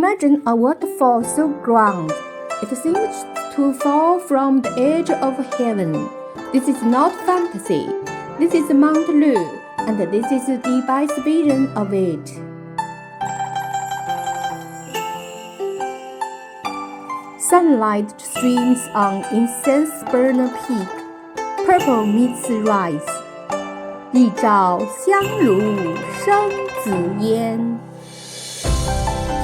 Imagine a waterfall so grand, it seems to fall from the edge of heaven. This is not fantasy. This is Mount Lu, and this is the best vision of it. Sunlight streams on incense burner peak. Purple meets rice. 一照香炉生紫烟。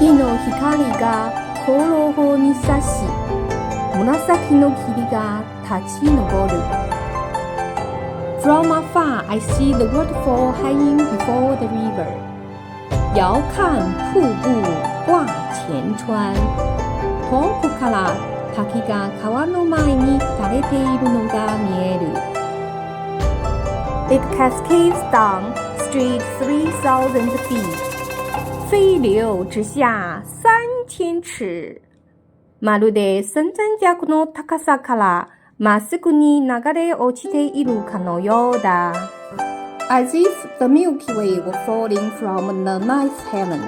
日の光が衣に差し、紫の霧が立ち上る。From afar, I see the waterfall hanging before the river. 遥看瀑布挂前川。遠くから滝が川の前に垂れているのが見える。It cascades down, straight 3,000 feet. 飛流直下3000尺。まるで千尺の高さからまっすぐに流れ落ちているかのようだ。As if the Milky Way were falling from the ninth heaven.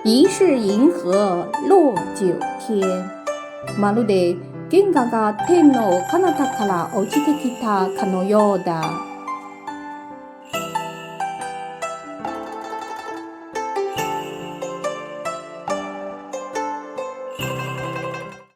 疑是銀河落九天。まるで原画が天の彼方から落ちてきたかのようだ。